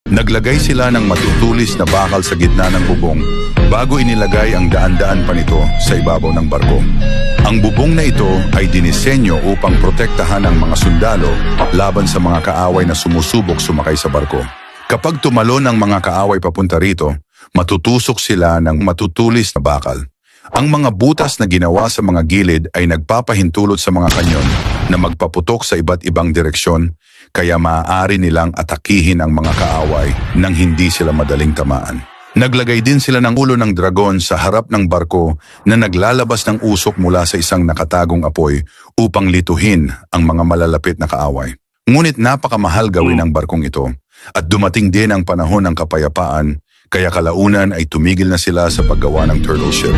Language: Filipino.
Naglagay sila ng matutulis na bakal sa gitna ng bubong bago inilagay ang daan-daan pa nito sa ibabaw ng barko. Ang bubong na ito ay dinisenyo upang protektahan ang mga sundalo laban sa mga kaaway na sumusubok sumakay sa barko. Kapag tumalon ang mga kaaway papunta rito, matutusok sila ng matutulis na bakal. Ang mga butas na ginawa sa mga gilid ay nagpapahintulot sa mga kanyon na magpaputok sa iba't ibang direksyon, kaya maaari nilang atakihin ang mga kaaway nang hindi sila madaling tamaan. Naglagay din sila ng ulo ng dragon sa harap ng barko na naglalabas ng usok mula sa isang nakatagong apoy upang lituhin ang mga malalapit na kaaway. Ngunit napakamahal gawin ang barkong ito at dumating din ang panahon ng kapayapaan, kaya kalaunan ay tumigil na sila sa paggawa ng turtle ship.